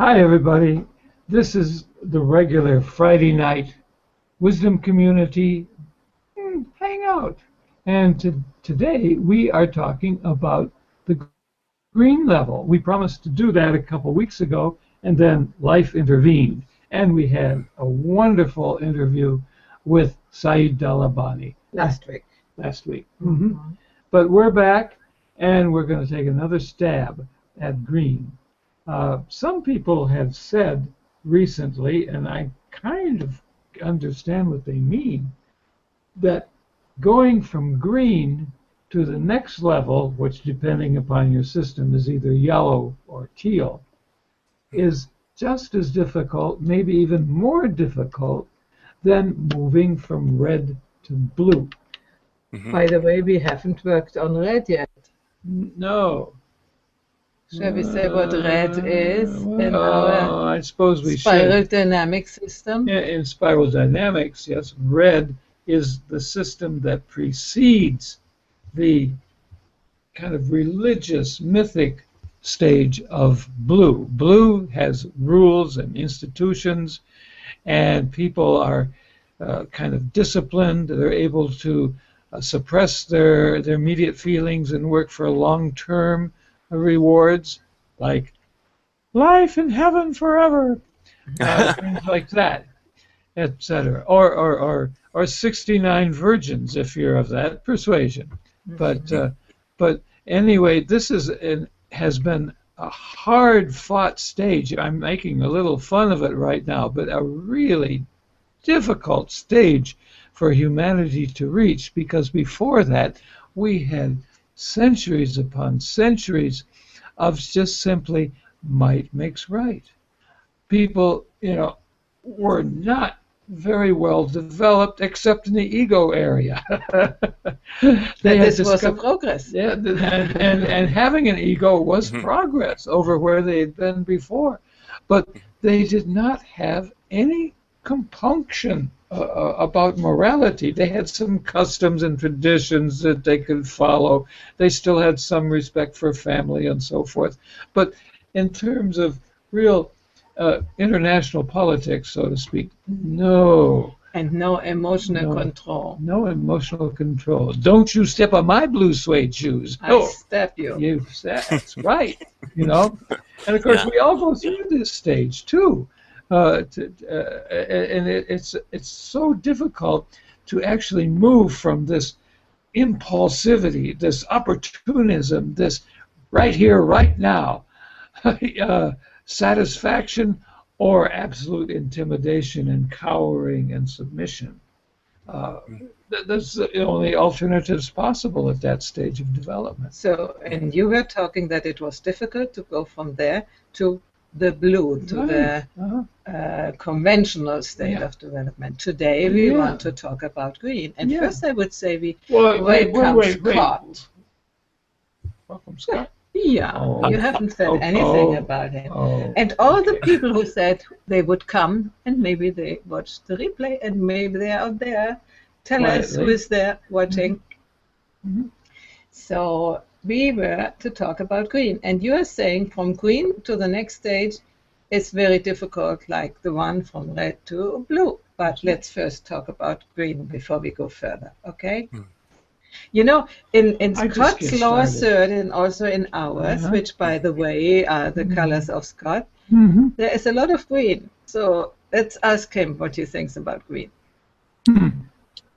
Hi, everybody. This is the regular Friday night Wisdom Community Hangout. And today we are talking about the green level. We promised to do that a couple weeks ago, and then life intervened. And we had a wonderful interview with Saeed Dalabani last week. But we're back, and we're going to take another stab at green. Some people have said recently, and I kind of understand what they mean, that going from green to the next level, which depending upon your system is either yellow or teal, is just as difficult, maybe even more difficult, than moving from red to blue. By the way, we haven't worked on red yet. No. Shall we say what red is in our I suppose we spiral should. dynamic system? In spiral dynamics, yes, red is the system that precedes the kind of religious, mythic stage of blue. Blue has rules and institutions, and people are kind of disciplined. They're able to suppress their immediate feelings and work for long-term rewards, like life in heaven forever, things like that, etc. Or 69 virgins, if you're of that persuasion. But anyway, this has been a hard-fought stage. I'm making a little fun of it right now, but a really difficult stage for humanity to reach, because before that we had centuries upon centuries of just simply might makes right. People, were not very well developed except in the ego area. This was a progress. Yeah, and having an ego was progress over where they had been before. But they did not have any compunction about morality. They had some customs and traditions that they could follow. They still had some respect for family and so forth. But in terms of real international politics, so to speak, no. And no emotional control. No emotional control. Don't you step on my blue suede shoes. I step you. That's right. And of course, we all go through this stage too. And it's so difficult to actually move from this impulsivity, this opportunism, this right here, right now, satisfaction, or absolute intimidation and cowering and submission. That's the only alternatives possible at that stage of development. So, and you were talking that it was difficult to go from there to the blue, to the conventional state of development. Today we want to talk about green. And first I would say we welcome Scott. Welcome, Scott. Yeah, you haven't said anything about him. And all the people who said they would come, and maybe they watched the replay, and maybe they're out there, tell us who is there watching. So we were to talk about green. And you are saying from green to the next stage is very difficult, like the one from red to blue. But let's first talk about green before we go further, okay? In Scott's law third and also in ours, which, by the way, are the colors of Scott, there is a lot of green. So let's ask him what he thinks about green.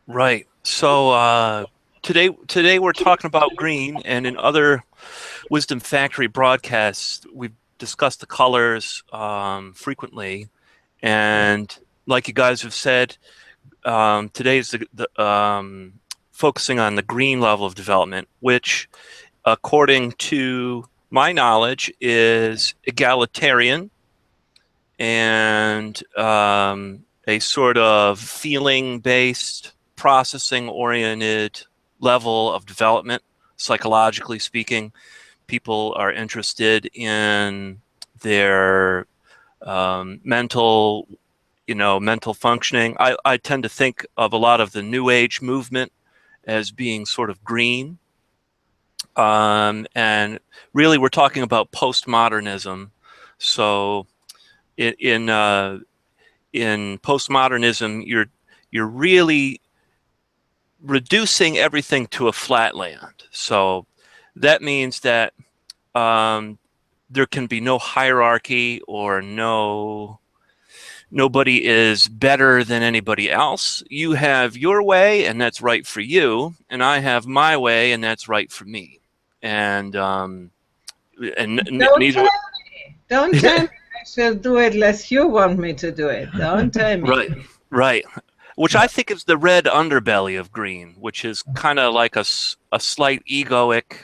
Right. So today we're talking about green, and in other Wisdom Factory broadcasts, we've discussed the colors frequently. And like you guys have said, today is the focusing on the green level of development, which, according to my knowledge, is egalitarian and a sort of feeling-based, processing-oriented level of development. Psychologically speaking, people are interested in their mental functioning. I tend to think of a lot of the New Age movement as being sort of green. And really we're talking about postmodernism. So in postmodernism, you're really reducing everything to a flat land. So that means that there can be no hierarchy or nobody is better than anybody else. You have your way, and that's right for you, and I have my way, and that's right for me. And neither. Don't tell me I shall do it unless you want me to do it. Don't tell me. Right. Which I think is the red underbelly of green, which is kind of like a slight egoic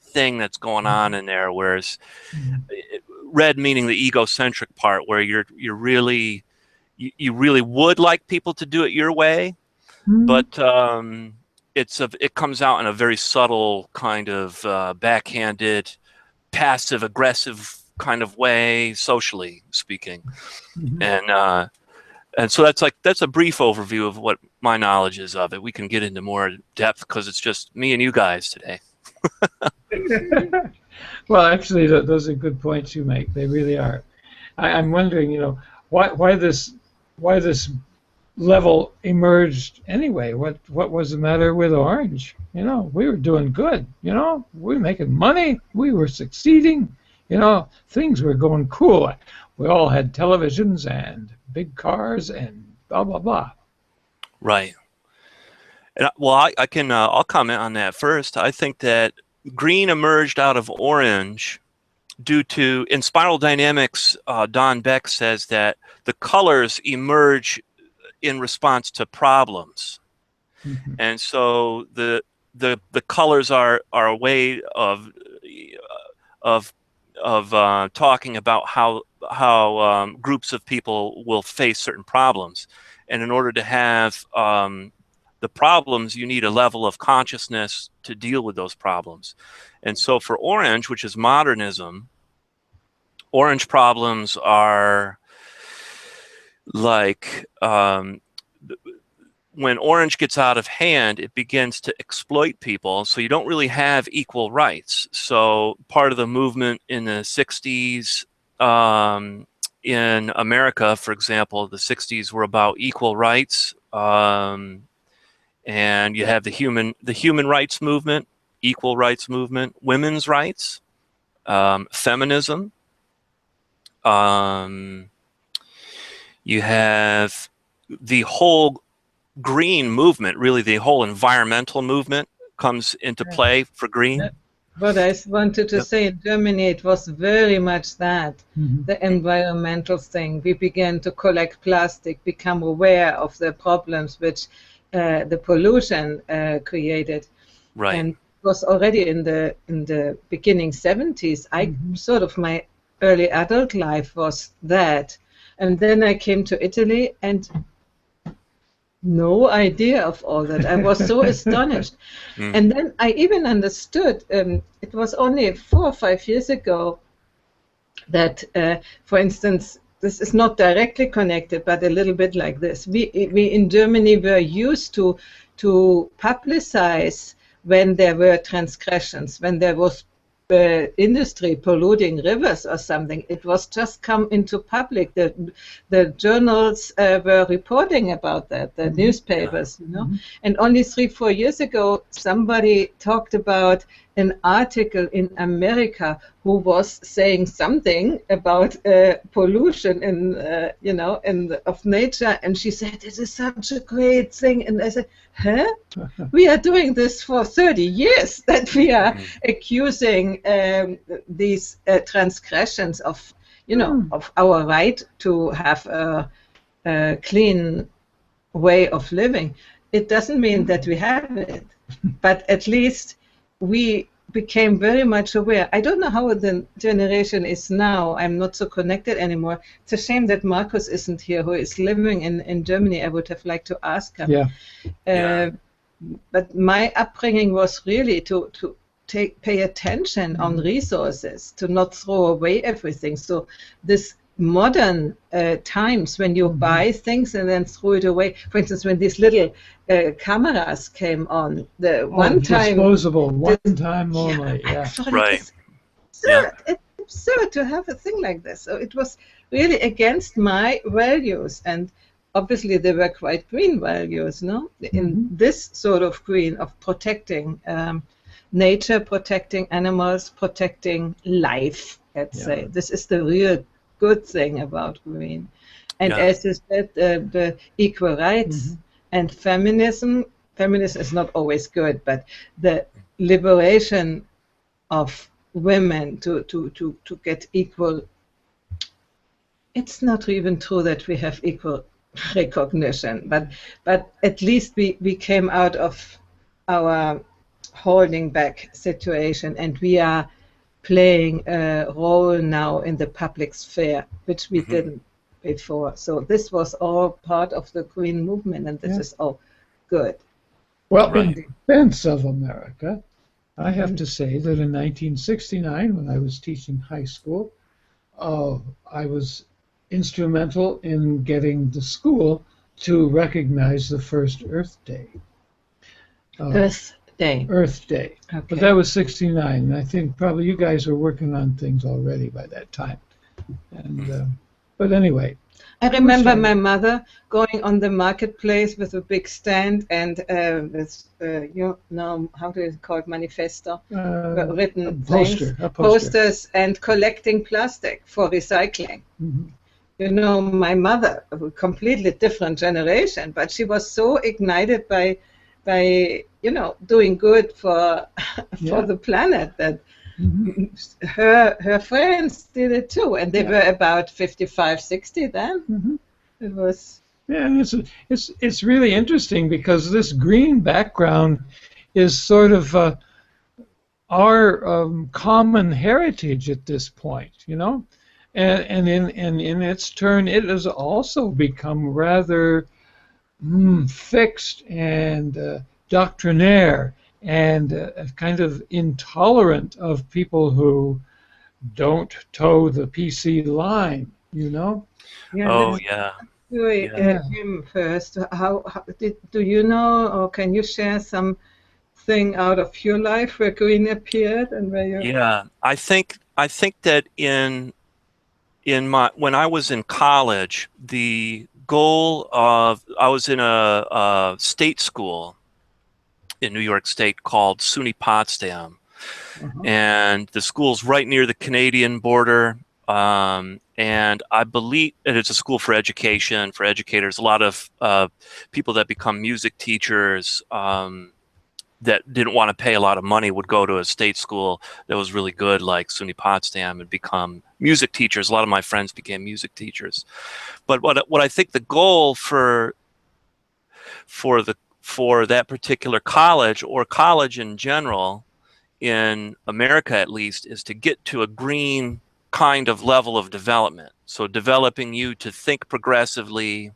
thing that's going on in there, whereas red meaning the egocentric part, where you really would like people to do it your way, but it comes out in a very subtle kind of backhanded, passive aggressive kind of way, socially speaking. And so that's a brief overview of what my knowledge is of it. We can get into more depth because it's just me and you guys today. Well, actually, those are good points you make. They really are. I'm wondering, why this level emerged anyway. What was the matter with Orange? We were doing good. We were making money. We were succeeding. Things were going cool. We all had televisions and big cars and blah blah blah. Right. And, well, I'll comment on that first. I think that green emerged out of orange due to, in spiral dynamics, Don Beck says that the colors emerge in response to problems. And so the colors are a way of talking about how groups of people will face certain problems. And in order to have the problems, you need a level of consciousness to deal with those problems. And so for orange, which is modernism, orange problems are like when orange gets out of hand, it begins to exploit people. So you don't really have equal rights. So part of the movement in the 60s in America, for example, the 60s were about equal rights. And you have the human rights movement, equal rights movement, women's rights, feminism. You have the whole green movement, really the whole environmental movement comes into play for green. But I wanted to say in Germany it was very much that, the environmental thing. We began to collect plastic, become aware of the problems which the pollution created. Right. And it was already in the beginning 70s. Sort of my early adult life was that. And then I came to Italy and no idea of all that. I was so astonished. And then I even understood, it was only 4 or 5 years ago that, for instance, this is not directly connected, but a little bit like this. We in Germany were used to publicize when there were transgressions, when there was industry polluting rivers or something. It was just come into public. The journals were reporting about that, the newspapers, And only 3-4 years ago, somebody talked about an article in America who was saying something about pollution of nature, and she said, "This is such a great thing." And I said, "Huh? We are doing this for 30 years. That we are accusing these transgressions of, of our right to have a clean way of living." It doesn't mean that we have it, but at least we became very much aware. I don't know how the generation is now. I'm not so connected anymore. It's a shame that Markus isn't here, who is living in Germany. I would have liked to ask him. But my upbringing was really to pay attention on resources, to not throw away everything. So this modern times when you buy things and then throw it away. For instance, when these little cameras came on, the disposable, one time only. Right. It's absurd to have a thing like this. So it was really against my values, and obviously they were quite green values, no? In this sort of green of protecting nature, protecting animals, protecting life, let's say. This is the real good thing about green. And as you said, the equal rights and feminism is not always good, but the liberation of women to get equal. It's not even true that we have equal recognition, but at least we came out of our holding back situation, and we are playing a role now in the public sphere, which we didn't before. So this was all part of the green movement, and this is all good. Well, in defense of America, I have to say that in 1969, when I was teaching high school, I was instrumental in getting the school to recognize the first Earth Day. Earth Day. Earth Day. Okay. But that was 69, and I think probably you guys were working on things already by that time. And but anyway. I remember my mother going on the marketplace with a big stand and with, you know, how do you call it, manifesto, written things, posters, and collecting plastic for recycling. You know, my mother, a completely different generation, but she was so ignited by you know, doing good for the planet that her friends did it too, and they were about 55, 60 then. It was and it's really interesting because this green background is sort of our common heritage at this point, you know, and in its turn it has also become rather fixed and doctrinaire and kind of intolerant of people who don't toe the PC line, you know? Him first. How do you know, or can you share something out of your life where green appeared and where you? Yeah, I think that when I was in college, the goal of I was in a state school in New York State called SUNY Potsdam, and the school's right near the Canadian border. And I believe it's a school for education, for educators. A lot of people that become music teachers that didn't want to pay a lot of money would go to a state school that was really good, like SUNY Potsdam, and become music teachers. A lot of my friends became music teachers. But what I think the goal for that particular college, or college in general, in America at least, is to get to a green kind of level of development. So developing you to think progressively,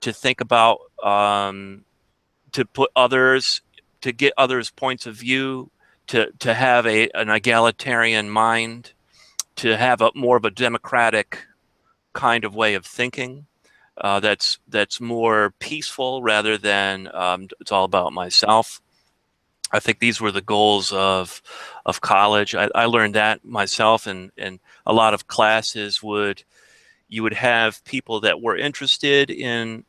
to think about, to put others, to get others' points of view, to have an egalitarian mind, to have more of a democratic kind of way of thinking. That's more peaceful rather than it's all about myself. I think these were the goals of college. I learned that myself, and a lot of classes you would have people that were interested in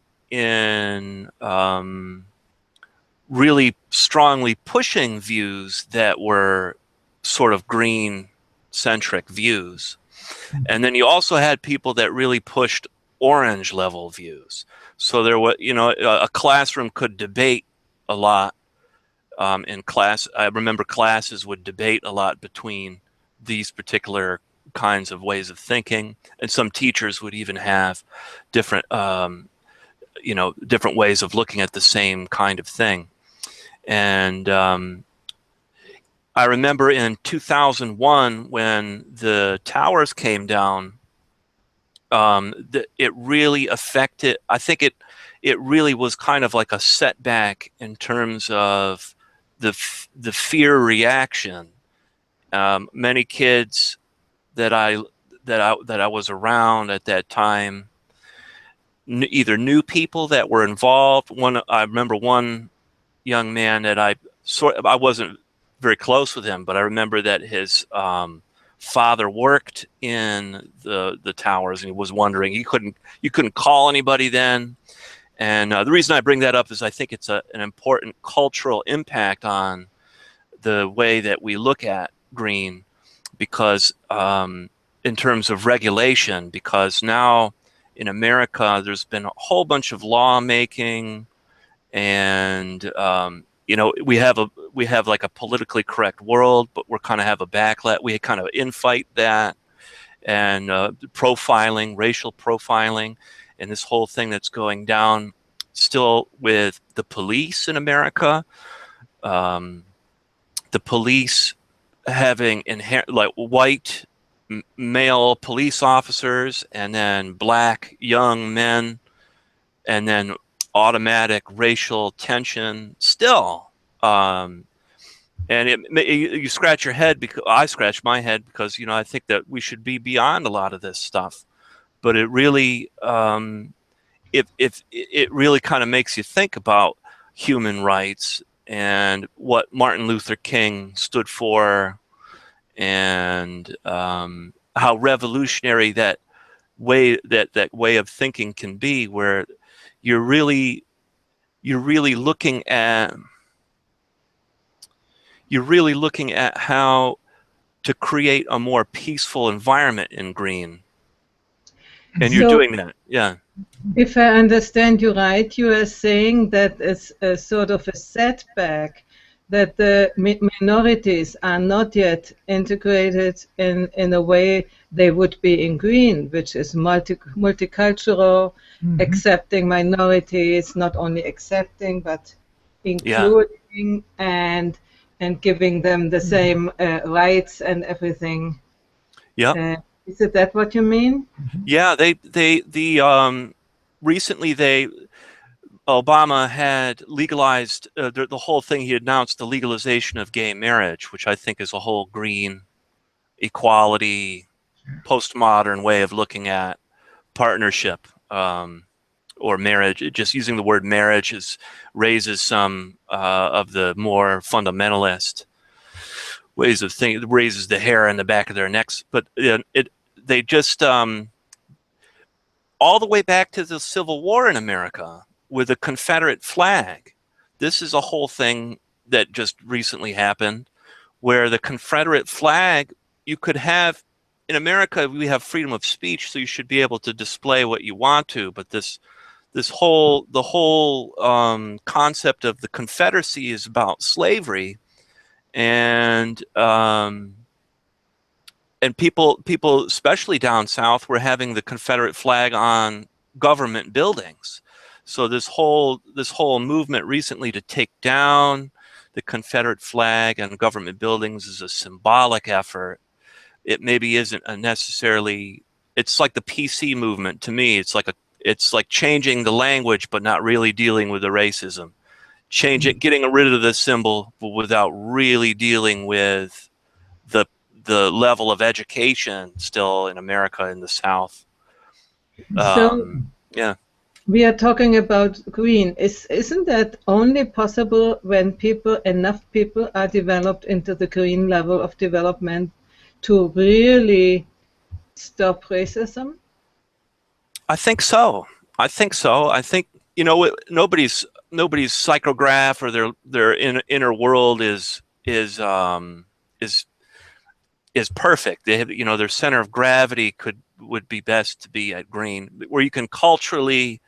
really strongly pushing views that were sort of green-centric views. And then you also had people that really pushed orange level views. So there was, you know, a classroom could debate a lot in class. I remember classes would debate a lot between these particular kinds of ways of thinking, and some teachers would even have different, you know, different ways of looking at the same kind of thing. And I remember in 2001 when the towers came down, it really affected. I think it really was kind of like a setback in terms of the fear reaction. Many kids that I was around at that time either knew people that were involved. I remember one young man that I wasn't very close with him, but I remember that his father worked in the towers, and he was wondering, you couldn't call anybody then. And the reason I bring that up is I think it's an important cultural impact on the way that we look at green, because in terms of regulation, because now in America there's been a whole bunch of lawmaking, and you know, we have like a politically correct world, but we're kind of have a backlash. We kind of infight that, and profiling, racial profiling, and this whole thing that's going down still with the police in America. The police having like white male police officers, and then black young men, and then automatic racial tension still. And you scratch your head, because I scratch my head, because, you know, I think that we should be beyond a lot of this stuff. But it really, if it really kind of makes you think about human rights and what Martin Luther King stood for, and how revolutionary that way of thinking can be, where you're really looking at how to create a more peaceful environment in green, and you're doing that. Yeah. If I understand you right, you are saying that it's a sort of a setback, that the minorities are not yet integrated in a way they would be in green, which is multicultural, accepting minorities, not only accepting but including, and giving them the same rights and everything. Yeah. Is it that what you mean? Yeah, recently Obama had legalized the whole thing. He announced the legalization of gay marriage, which I think is a whole green, equality, postmodern way of looking at partnership, or marriage. Just using the word marriage raises some of the more fundamentalist ways of thinking, raises the hair in the back of their necks. But they just all the way back to the Civil War in America with the Confederate flag. This is a whole thing that just recently happened, where the Confederate flag, you could have, in America we have freedom of speech, so you should be able to display what you want to, but the whole concept of the Confederacy is about slavery, and people, especially down south, were having the Confederate flag on government buildings. So this whole movement recently to take down the Confederate flag on government buildings is a symbolic effort. It maybe isn't necessarily. It's like the PC movement to me. It's like changing the language, but not really dealing with the racism. Getting rid of the symbol, but without really dealing with the level of education still in America in the South. Yeah. We are talking about green. Isn't that only possible when enough people are developed into the green level of development to really stop racism? I think so. I think, you know, nobody's psychograph or their inner world is perfect. They have, you know, their center of gravity would be best to be at green, where you can culturally,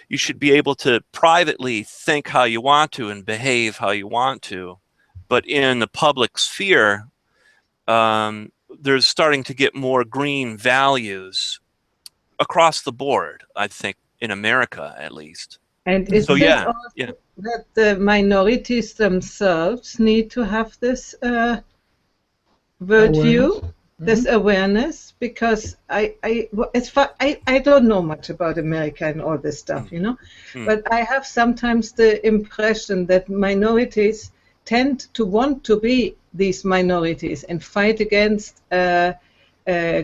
you should be able to privately think how you want to and behave how you want to, but in the public sphere, there's starting to get more green values across the board, I think, in America at least. And is it also that the minorities themselves need to have this worldview, this awareness? Because I don't know much about America and all this stuff, you know, but I have sometimes the impression that minorities tend to want to be these minorities and fight against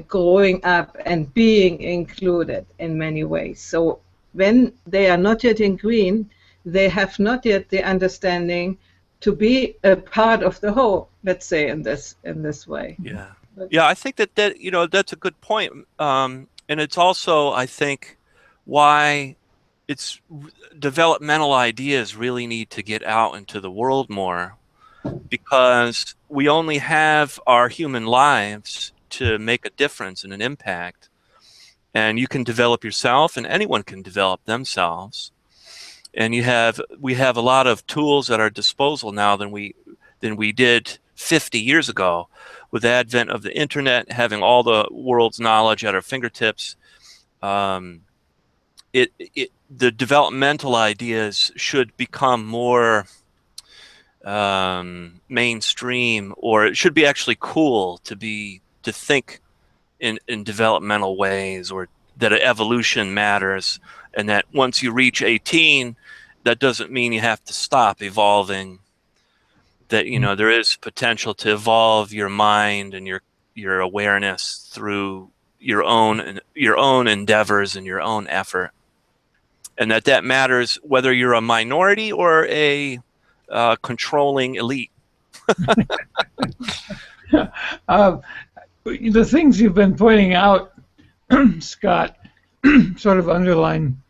growing up and being included in many ways. So when they are not yet in green, they have not yet the understanding to be a part of the whole, let's say, in this way. Yeah. Yeah, I think that that's a good point, and it's also, I think, why it's developmental ideas really need to get out into the world more, because we only have our human lives to make a difference and an impact, and you can develop yourself, and anyone can develop themselves, and we have a lot of tools at our disposal now than we did 50 years ago, with the advent of the internet, having all the world's knowledge at our fingertips. um, the developmental ideas should become more mainstream, or it should be actually cool to think in developmental ways, or that evolution matters, and that once you reach 18, that doesn't mean you have to stop evolving. That there is potential to evolve your mind and your awareness through your own endeavors and your own effort, and that matters whether you're a minority or a controlling elite. uh, the things you've been pointing out, Scott, sort of underline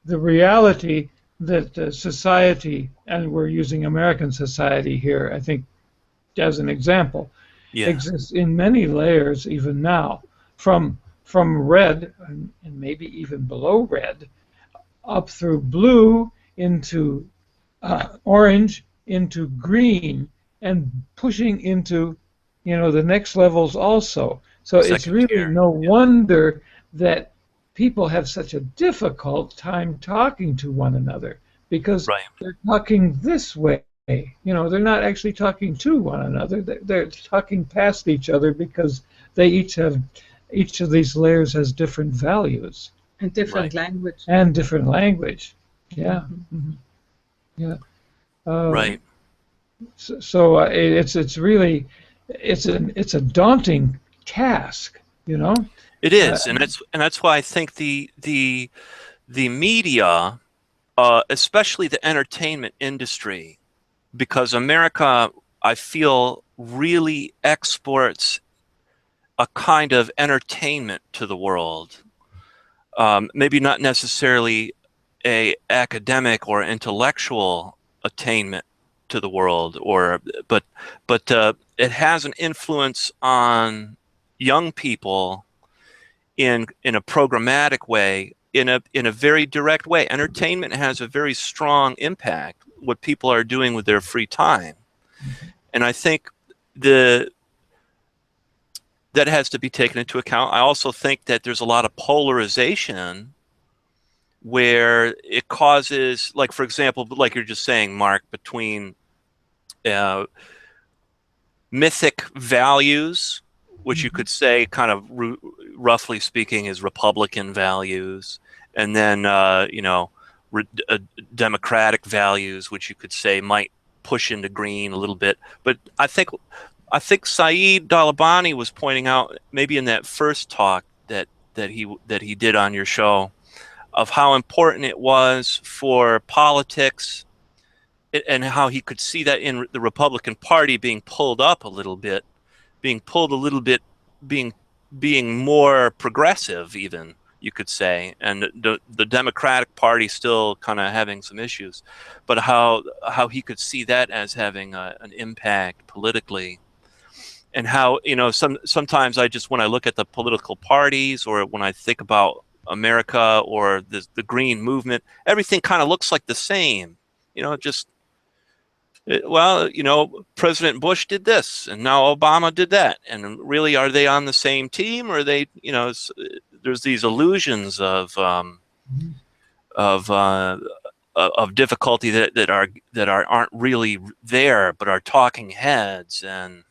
the reality that society, and we're using American society here, I think, as an example, Yeah, exists in many layers even now, from red and maybe even below red, up through blue into orange into green, and pushing into the next levels also. So it's second really tier. no Yeah, wonder that people have such a difficult time talking to one another, because right. they're talking this way. They're not actually talking to one another. They're talking past each other, because they each of these layers has different values And different Right. language. and different language. Yeah. Mhm. Mhm. Yeah. Uh, Right. so it's really it's a daunting task, you know. It Uh, is, and that's why I think the media, especially the entertainment industry, because America, I feel, really exports a kind of entertainment to the world. Maybe not necessarily a academic or intellectual attainment to the world, but it has an influence on young people in a programmatic way, in a very direct way. Entertainment has a very strong impact what people are doing with their free time, and I think the that has to be taken into account. I also think that there's a lot of polarization where it causes, like, for example, like you're just saying, Mark, between uh, mythic values, which you mhm. could say kind of roughly speaking is Republican values, and then re- uh, democratic values, which you could say might push into green a little bit. But I think Saeed Dalabani was pointing out, maybe in that first talk that he did on your show, of how important it was for politics, and how he could see that in the Republican Party being pulled up a little bit, being pulled a little bit, being being more progressive, even, you could say, and the Democratic Party still kind of having some issues, but how he could see that as having an impact politically, and how sometimes I just, when I look at the political parties, or when I think about America or the Green movement, everything kind of looks like the same. Just well, President Bush did this, and now Obama did that, and really, are they on the same team, or are they? There's these illusions of uh, of difficulty that aren't really there, but are talking heads. And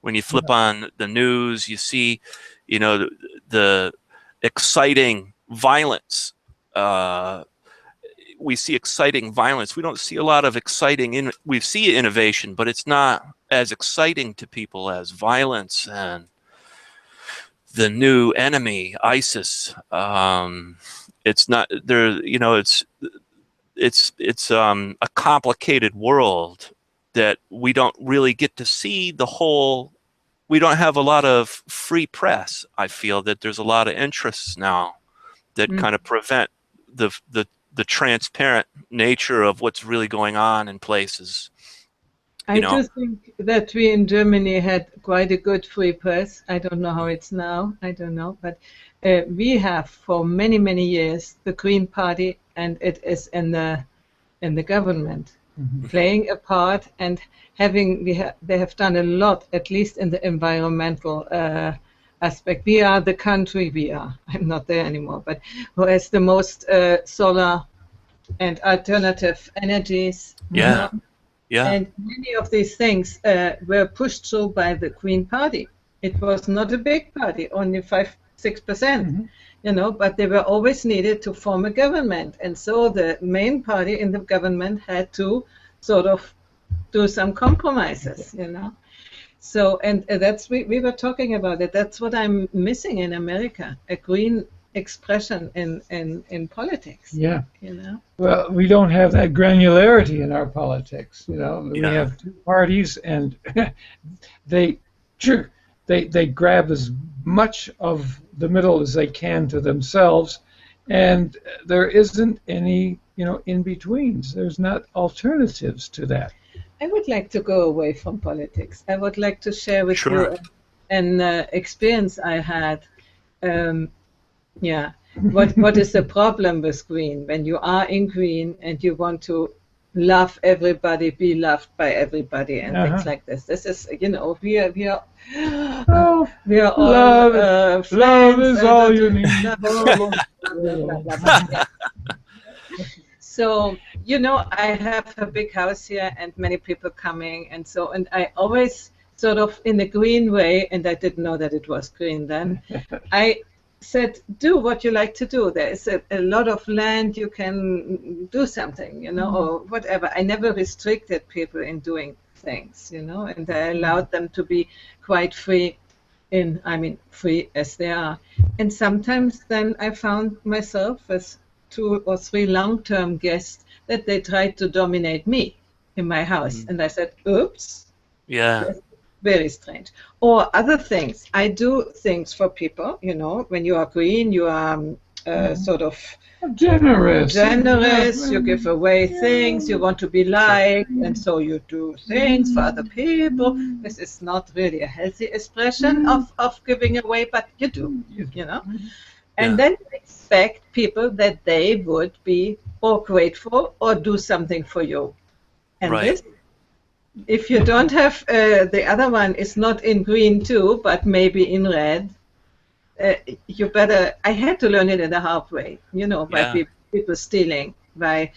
when you flip on the news, you see, the, the exciting violence. We see exciting violence. We don't see a lot of we see innovation, but it's not as exciting to people as violence and the new enemy, ISIS. It's not there. It's a complicated world that we don't really get to see the whole we don't have a lot of free press. I feel that there's a lot of interests now that kind of prevent the transparent nature of what's really going on in places. I do think that we in Germany had quite a good free press. I don't know how it's now. I don't know. But we have for many, many years the Green Party, and it is in the government, playing a part and having, they have done a lot, at least in the environmental aspect. We are the country, I'm not there anymore, but who has the most solar and alternative energies. Yeah. Yeah. And many of these things were pushed through by the Green Party. It was not a big party, only 5-6%, but they were always needed to form a government. And so the main party in the government had to sort of do some compromises, So, and that's, we were talking about it. That's what I'm missing in America, a green expression in politics. Yeah. Well, we don't have that granularity in our politics. We have two parties, and they grab as much of the middle as they can to themselves, and there isn't any in betweens. There's not alternatives to that. I would like to go away from politics. I would like to share with you an experience I had. What is the problem with green? When you are in green and you want to love everybody, be loved by everybody, and things like this. This is, we are all love, friends. Love is all you need. So, I have a big house here and many people coming, and I always sort of in a green way, and I didn't know that it was green then, I said, do what you like to do. There is a lot of land, you can do something, or whatever. I never restricted people in doing things, and I allowed them to be quite free free as they are. And sometimes then I found myself with 2 or 3 long-term guests that they tried to dominate me in my house. And I said, oops. Yeah. Very strange. Or other things. I do things for people, when you are green, you are sort of generous. You give away things, you want to be liked, and so you do things for other people. This is not really a healthy expression of giving away, but you do, And then you expect people that they would be or grateful or do something for you. And this, if you don't have, the other one is not in green too, but maybe in red, you better, I had to learn it in the hard way, by people stealing, by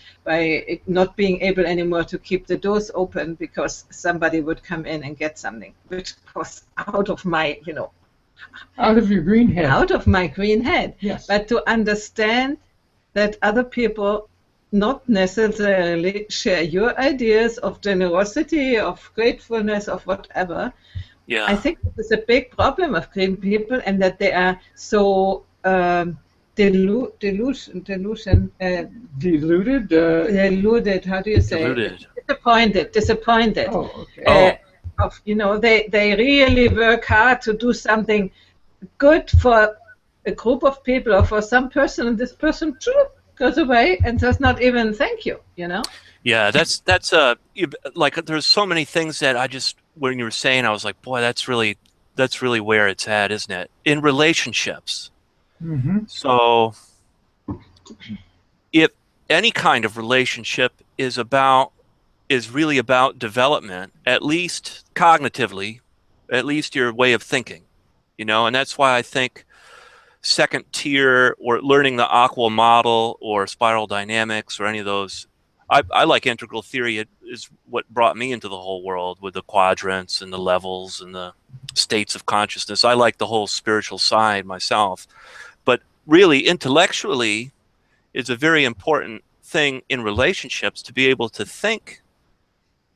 not being able anymore to keep the doors open because somebody would come in and get something, which was out of my, out of your green head. Out of my green head. Yes. But to understand that other people not necessarily share your ideas of generosity, of gratefulness, of whatever. Yeah. I think it's a big problem of green people, and that they are so deluded. How do you say? Deluded. Disappointed. Oh, okay. They really work hard to do something good for a group of people or for some person, and this person goes away and does not even thank you. Yeah, that's like there's so many things that I just, when you were saying, I was like, boy, that's really where it's at, isn't it? In relationships. So if any kind of relationship is really about development, at least cognitively, at least your way of thinking, and that's why I think second tier or learning the Aqua model or spiral dynamics or any of those, I like integral theory. It is what brought me into the whole world with the quadrants and the levels and the states of consciousness. I like the whole spiritual side myself, but really intellectually it's a very important thing in relationships to be able to think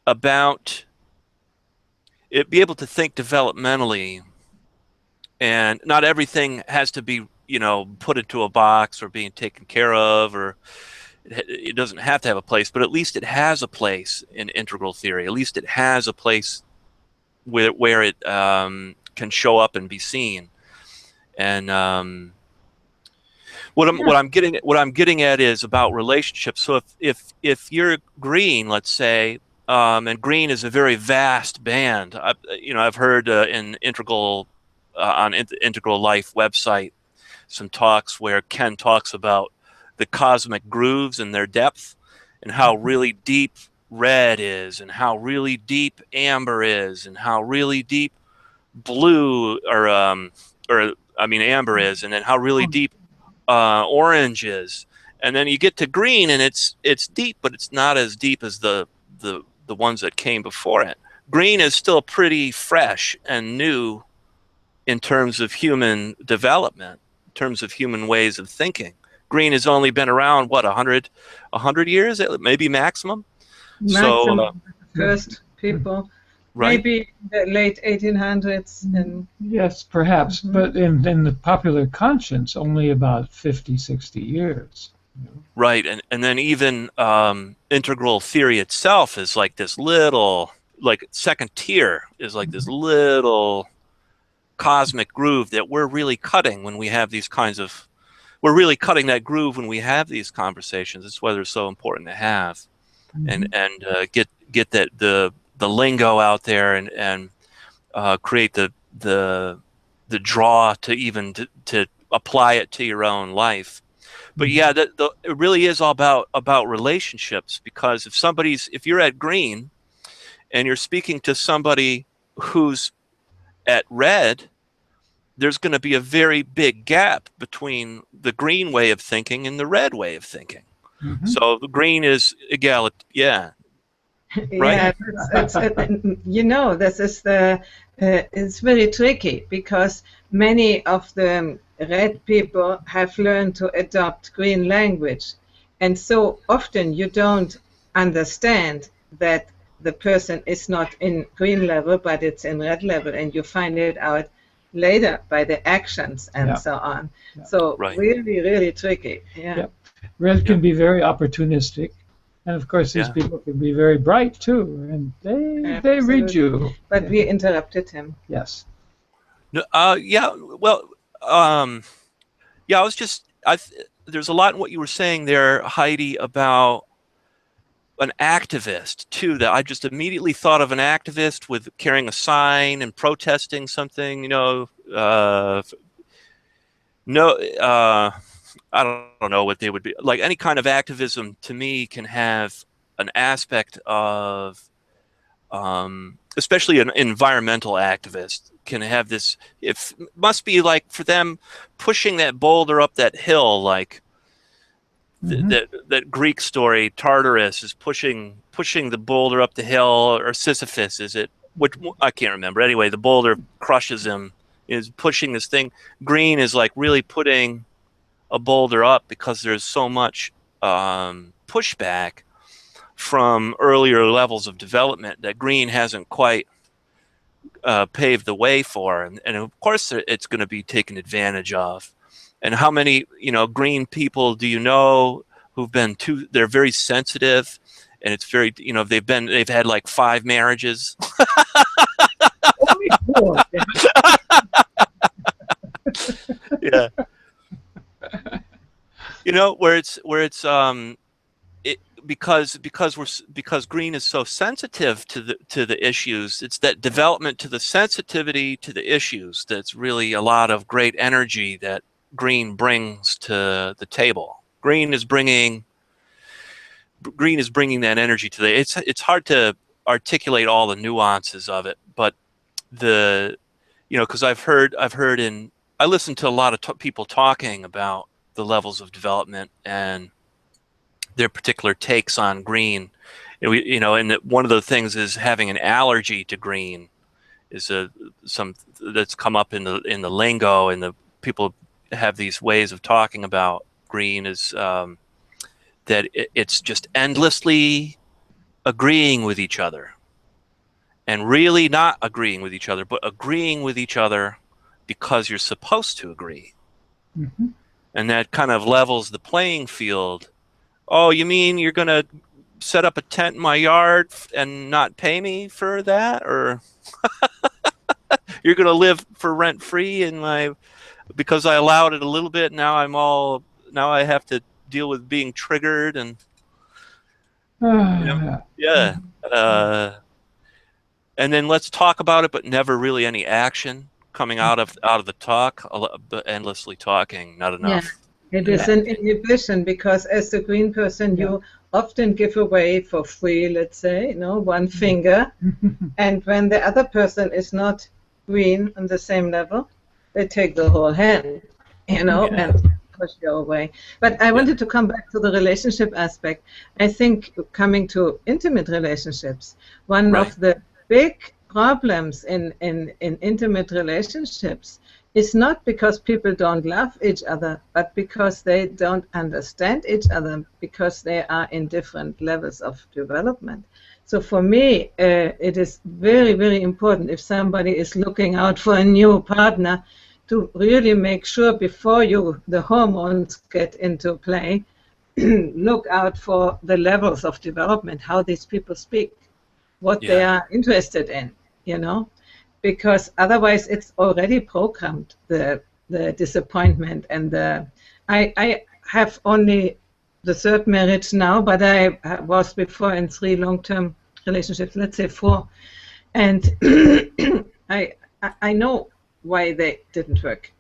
about it, be able to think developmentally, and not everything has to be, put into a box or being taken care of, or it doesn't have to have a place, but at least it has a place in integral theory. At least it has a place where it can show up and be seen. And what I'm getting at is about relationships. So if you're green, let's say, and green is a very vast band. I've heard in Integral on Integral Life website some talks where Ken talks about the cosmic grooves and their depth, and how really deep red is, and how really deep amber is, and how really deep blue or amber is, and then how really deep orange is. And then you get to green, and it's deep, but it's not as deep as the ones that came before it. Green is still pretty fresh and new in terms of human development, in terms of human ways of thinking. Green has only been around, what, 100 years, maybe maximum? Maximum, first people, right? maybe the late 1800s. And yes, perhaps, but in the popular conscience, only about 50, 60 years. Right, and then even integral theory itself is like this little, like second tier, is like this little cosmic groove that we're really cutting when we have these kinds of, we're really cutting that groove when we have these conversations. It's why they're so important to have, and get that the lingo out there, and create the draw to even to apply it to your own life. But yeah, it really is all about relationships, because if you're at green and you're speaking to somebody who's at red, there's going to be a very big gap between the green way of thinking and the red way of thinking. So the green is right? Yeah, this is it's very tricky, because many of the red people have learned to adopt green language, and so often you don't understand that the person is not in green level, but it's in red level, and you find it out later by the actions and so on. So really, really tricky. Red can be very opportunistic, and of course these people can be very bright too, and they read you. But we interrupted him. Yes. No, there's a lot in what you were saying there, Heidi, about an activist too, that I just immediately thought of an activist with carrying a sign and protesting something, I don't know what they would be like. Any kind of activism to me can have an aspect of, especially an environmental activist can have this, it must be like for them pushing that boulder up that hill, like that Greek story, Tartarus is pushing the boulder up the hill, or Sisyphus is it? Which I can't remember. Anyway, the boulder crushes him, is pushing this thing. Green is like really putting a boulder up, because there's so much pushback from earlier levels of development that green hasn't quite paved the way for, and of course it's going to be taken advantage of. And how many green people do you know who've been they're very sensitive, and it's very they've had like 5 marriages. Only 4. Yeah. Where it's because green is so sensitive to the issues. It's that development to the sensitivity to the issues that's really a lot of great energy that green brings to the table. Green is bringing that energy to it's hard to articulate all the nuances of it, but because I listen to a lot of people talking about the levels of development and their particular takes on green. And one of the things is having an allergy to green is some that's come up in the lingo, and the people have these ways of talking about green is that it's just endlessly agreeing with each other, and really not agreeing with each other, but agreeing with each other because you're supposed to agree. And that kind of levels the playing field. Oh, you mean you're going to set up a tent in my yard and not pay me for that? Or you're going to live for rent free, and because I allowed it a little bit. Now I have to deal with being triggered, and yeah. And then let's talk about it, but never really any action coming out of the talk. Endlessly talking, not enough. It is an inhibition, because as the green person, you often give away for free, let's say, one finger. And when the other person is not green on the same level, they take the whole hand, and push you away. But I wanted to come back to the relationship aspect. I think coming to intimate relationships, one of the big problems in intimate relationships is not because people don't love each other, but because they don't understand each other, because they are in different levels of development. So for me, it is very, very important, if somebody is looking out for a new partner, to really make sure before the hormones get into play, look out for the levels of development, how these people speak, what they are interested in, because otherwise it's already programmed, the disappointment. And I have only the third marriage now, but I was before in 3 long-term relationships, let's say 4, and I know why they didn't work,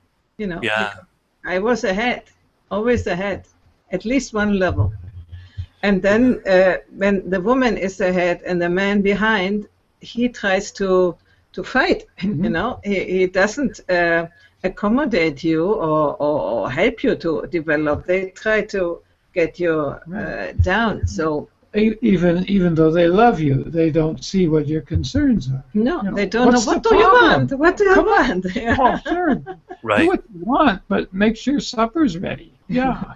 I was ahead, always ahead, at least one level. And then when the woman is ahead and the man behind, he tries to fight. He doesn't accommodate you or help you to develop. They try to get you down. So even though they love you, they don't see what your concerns are. No, they don't know. What do you want? What do you want? Oh, sure. Right. Do what you want, but make sure supper's ready. Yeah.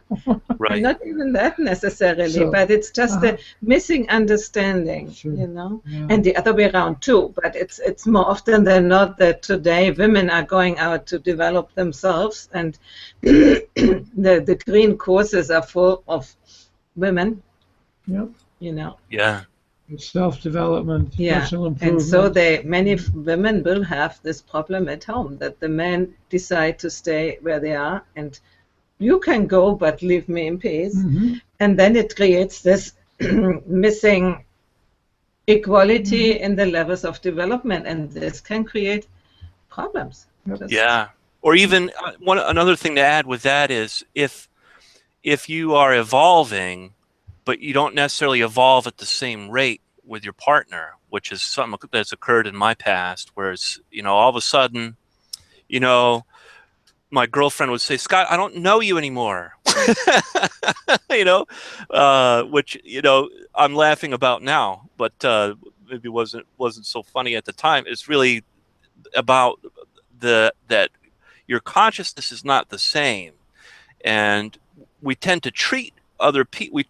Right. Not even that necessarily, but it's just a missing understanding, and the other way around too. But it's more often than not that today women are going out to develop themselves, and the green courses are full of women. Yep. Yeah. Self-development, personal improvement. And so many women will have this problem at home, that the men decide to stay where they are, and you can go, but leave me in peace. And then it creates this missing equality in the levels of development, and this can create problems. Or even another thing to add with that is if you are evolving, but you don't necessarily evolve at the same rate with your partner, which is something that's occurred in my past, whereas, all of a sudden, my girlfriend would say, Scott, I don't know you anymore. Which, I'm laughing about now, but maybe wasn't so funny at the time. It's really about that your consciousness is not the same. And we tend to treat other people,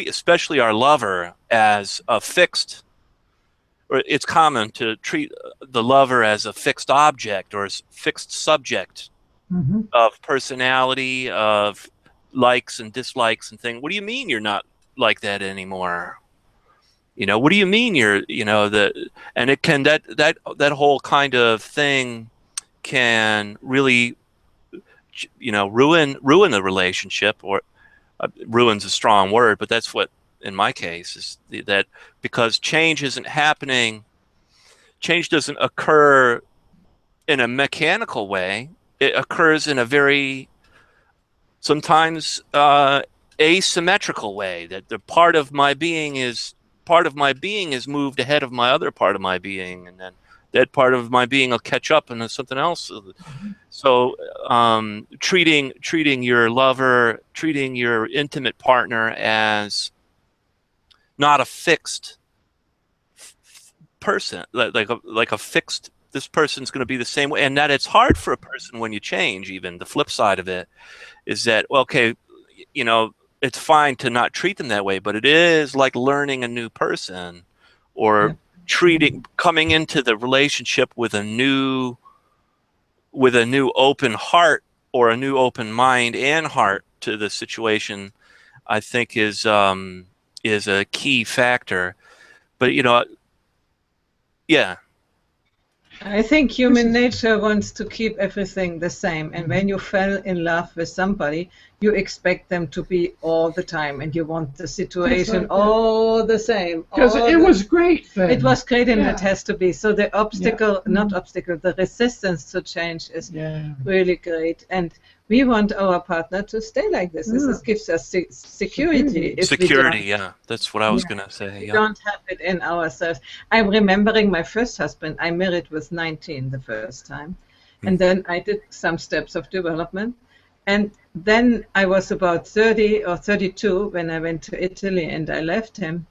especially our lover, as a fixed, or it's common to treat the lover as a fixed object or as fixed subject of personality, of likes and dislikes and things. What do you mean you're not like that anymore? What do you mean you're, and it can, that whole kind of thing can really, ruin the relationship, or ruin's a strong word, but that's what, in my case, is that because change isn't happening, change doesn't occur in a mechanical way. It occurs in a very, sometimes asymmetrical way, that the part of my being is moved ahead of my other part of my being, and then that part of my being will catch up and there's something else. So treating your lover, treating your intimate partner as not a fixed person, like a fixed, this person's going to be the same way, and that it's hard for a person when you change. Even the flip side of it is that, well, okay, it's fine to not treat them that way, but it is like learning a new person, or coming into the relationship with a new open heart, or a new open mind and heart to the situation. I think is a key factor. But I think human nature wants to keep everything the same. And when you fell in love with somebody, you expect them to be all the time, and you want the situation all the same. Because it was great then. It was great, and it has to be. So the obstacle, not obstacle, the resistance to change is really great. And we want our partner to stay like this. This gives us security. Security, yeah. That's what I was going to say. We don't have it in ourselves. I'm remembering my first husband. I married with 19 the first time. And then I did some steps of development. And then I was about 30 or 32 when I went to Italy, and I left him.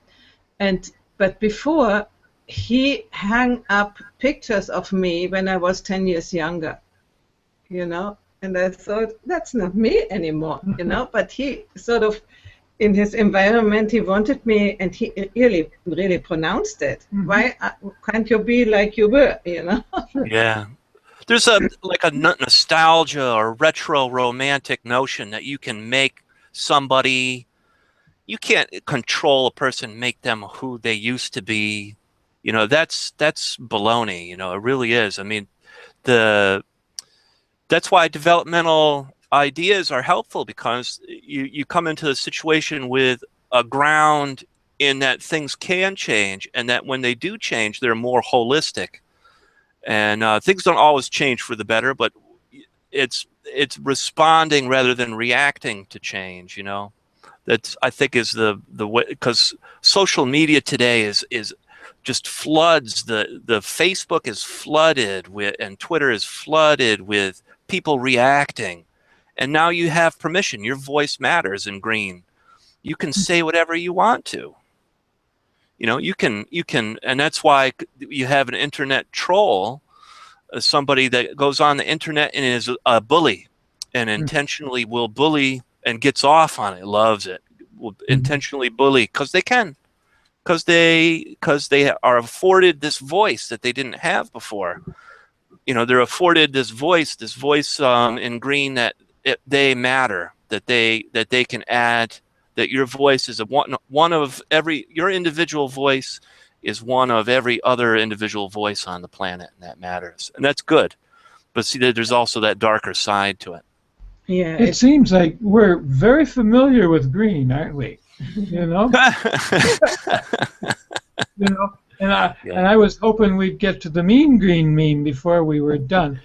But before, he hung up pictures of me when I was 10 years younger, you know. And I thought, that's not me anymore, you know. But he sort of, in his environment, he wanted me, and he really pronounced it. Why can't you be like you were, you know? Yeah. There's a nostalgia or retro romantic notion that you can make somebody, you can't control a person, make them who they used to be. You know, that's baloney, you know, it really is. I mean, that's why developmental ideas are helpful, because you come into the situation with a ground in that things can change, and that when they do change, they're more holistic. And things don't always change for the better, but it's responding rather than reacting to change. You know, that's, I think, is the way, because social media today is just floods. The Facebook is flooded with, and Twitter is flooded with people reacting. And now you have permission. Your voice matters in green. You can say whatever you want to. You know, you can, and that's why you have an internet troll, somebody that goes on the internet and is a bully, and intentionally will bully and gets off on it, loves it, will intentionally bully because they can, because they are afforded this voice that they didn't have before. You know, they're afforded this voice in green, that they matter, that they can add. That your voice is one of every, your individual voice is one of every other individual voice on the planet, and that matters, and that's good. But see, there's also that darker side to it. Yeah, it seems like we're very familiar with green, aren't we? You know, you know, and I was hoping we'd get to the mean green meme before we were done.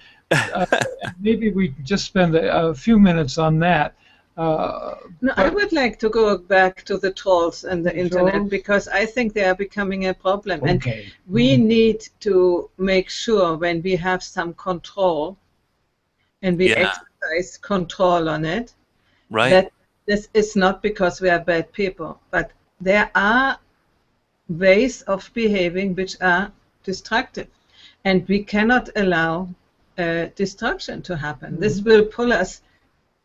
Maybe we just spend a few minutes on that. No, I would like to go back to the trolls and the internet, because I think they are becoming a problem. And we need to make sure, when we have some control and we exercise control on it, that this is not because we are bad people, but there are ways of behaving which are destructive. And we cannot allow destruction to happen. This will pull us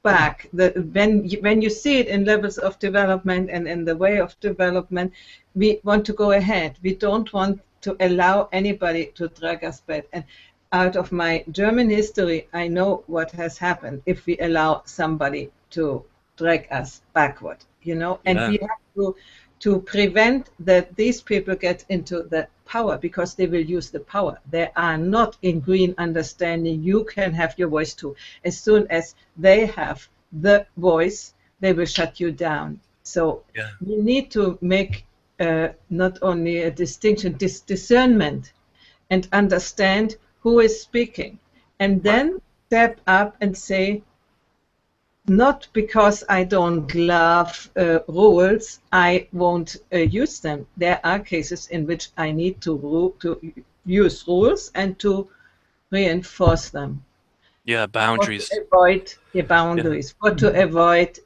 back. When you see it in levels of development and in the way of development, we want to go ahead. We don't want to allow anybody to drag us back. And out of my German history, I know what has happened if we allow somebody to drag us backward, you know. And we have to prevent that these people get into the power, because they will use the power. They are not in green understanding. You can have your voice too. As soon as they have the voice, they will shut you down. So we need to make not only a distinction, discernment, and understand who is speaking, and then step up and say, not because I don't love rules, I won't use them. There are cases in which I need to use rules and to reinforce them. Yeah, boundaries. Or to avoid boundaries, or to avoid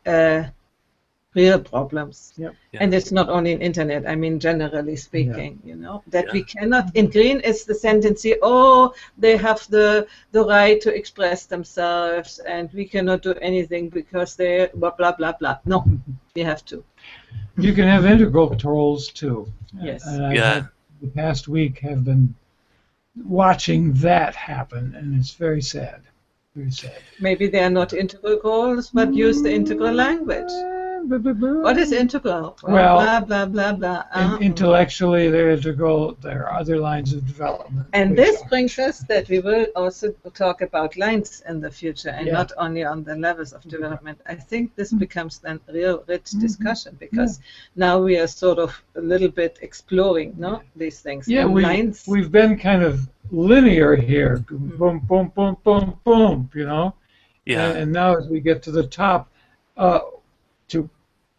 real problems. And it's not only in internet, I mean generally speaking, you know, that we cannot, in green is the tendency, oh, they have the right to express themselves and we cannot do anything because they blah, blah, blah, blah. No, we have to. You can have integral trolls too. Yes. And the past week have been watching that happen, and it's very sad. Very sad. Maybe they are not integral trolls, but use the integral language. What is integral? Well, blah, blah, blah, blah. Intellectually, they're integral. There are other lines of development. And this brings us that we will also talk about lines in the future and not only on the levels of development. I think this becomes then real rich discussion because now we are sort of a little bit exploring these things. Yeah, lines. We've been kind of linear here. Boom, boom, boom, boom, boom, you know? Yeah. And now as we get to the top, to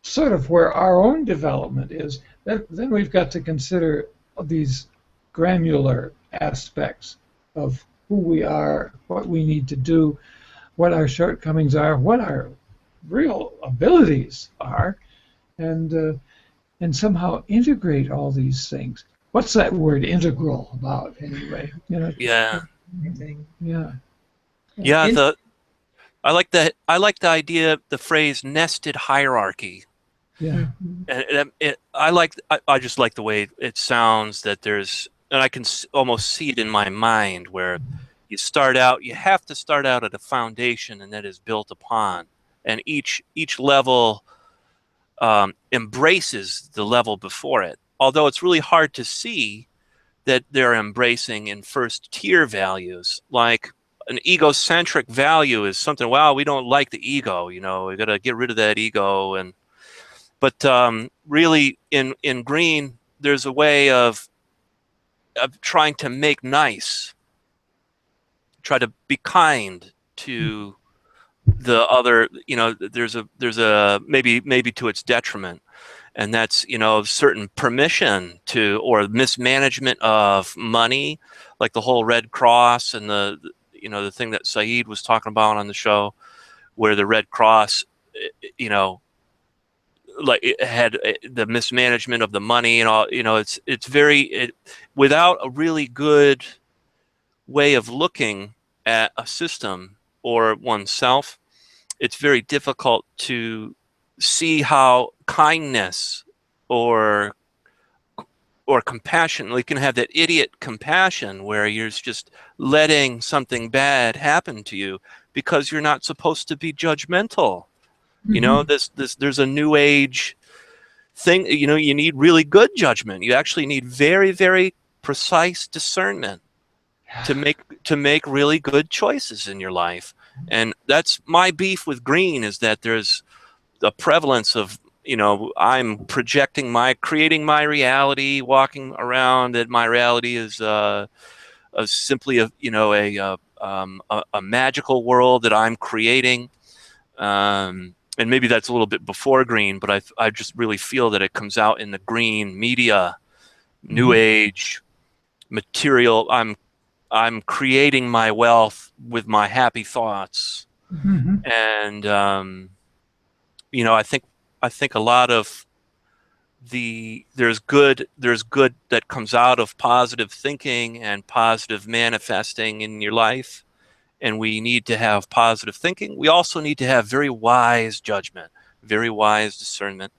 sort of where our own development is, then we've got to consider these granular aspects of who we are, what we need to do, what our shortcomings are, what our real abilities are, and somehow integrate all these things. What's that word integral about anyway? You know? Yeah. Yeah. Yeah. I like the idea, the phrase nested hierarchy. Yeah. And I just like the way it sounds, that there's, and I can almost see it in my mind, where you have to start out at a foundation and that is built upon, and each level embraces the level before it. Although it's really hard to see that they're embracing in first tier values, like an egocentric value is something, wow, we don't like the ego, we got to get rid of that ego. But really in green, there's a way of trying to make nice, try to be kind to the other, there's a maybe to its detriment. And that's, certain permission to, or mismanagement of money, like the whole Red Cross and the thing that Saeed was talking about on the show, where the Red Cross, like it had the mismanagement of the money and all, it's very, without a really good way of looking at a system or oneself, it's very difficult to see how kindness or compassion, like you can have that idiot compassion where you're just letting something bad happen to you because you're not supposed to be judgmental. There's a new age thing, you need really good judgment. You actually need very, very precise discernment to make really good choices in your life. And that's my beef with green, is that there's the prevalence of, I'm creating my reality, walking around that my reality is simply a magical world that I'm creating. And maybe that's a little bit before green, but I just really feel that it comes out in the green media, new age, material. I'm creating my wealth with my happy thoughts. And I think a lot of there's good that comes out of positive thinking and positive manifesting in your life. And we need to have positive thinking. We also need to have very wise judgment, very wise discernment,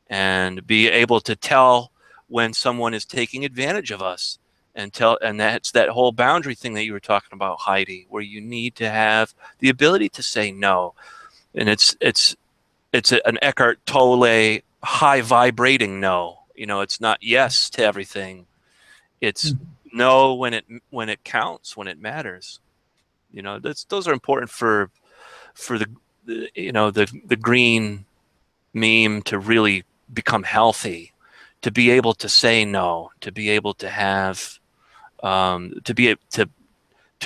and be able to tell when someone is taking advantage of us, and that's that whole boundary thing that you were talking about, Heidi, where you need to have the ability to say no. And it's an Eckhart Tolle high vibrating no. It's not yes to everything. It's no when it counts, when it matters. Those are important for the green meme to really become healthy, to be able to say no, to be able to have to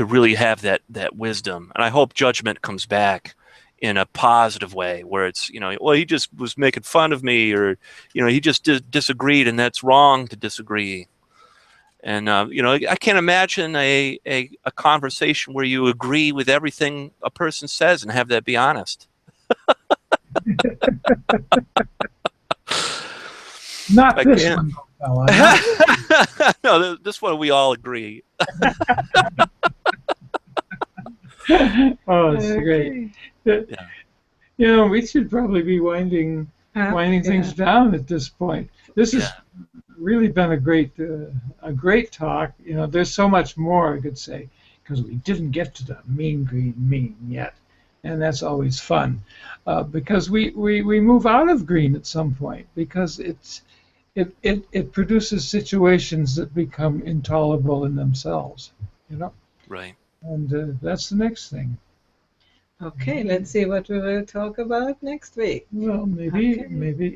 really have that wisdom. And I hope judgment comes back in a positive way, where it's, well, he just was making fun of me, or he just disagreed, and that's wrong to disagree. And I can't imagine a conversation where you agree with everything a person says and have that be honest. Not this one, fella. No, this one we all agree. Oh, it's great. Yeah. We should probably be winding things down at this point. This has really been a great talk. There's so much more I could say, because we didn't get to the mean green meme yet. and that's always fun, because we move out of green at some point because it produces situations that become intolerable in themselves, you know. Right. And that's the next thing. Okay, let's see what we will talk about next week. Well, maybe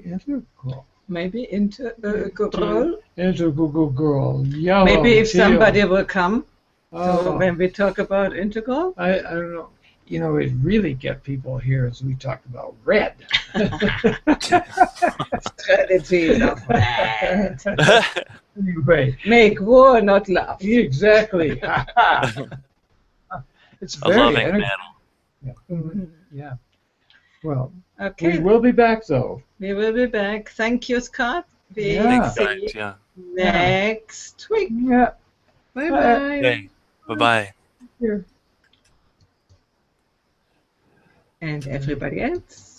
integral. Maybe integral. Integral. Yellow. Maybe if teal. somebody will come Oh, when we talk about integral. I don't know. You know, it really get people here as we talk about red. Strategies of red. Anyway, Make war, not love. exactly. It's A very loving ener- battle. Yeah. Mhm. Yeah. Well, Okay, we will be back though. we will be back. Thank you, Scott. We Yeah. Thanks, see guys. you Yeah. next week. Yeah. Bye-bye. Okay. Bye-bye. Here. And everybody else.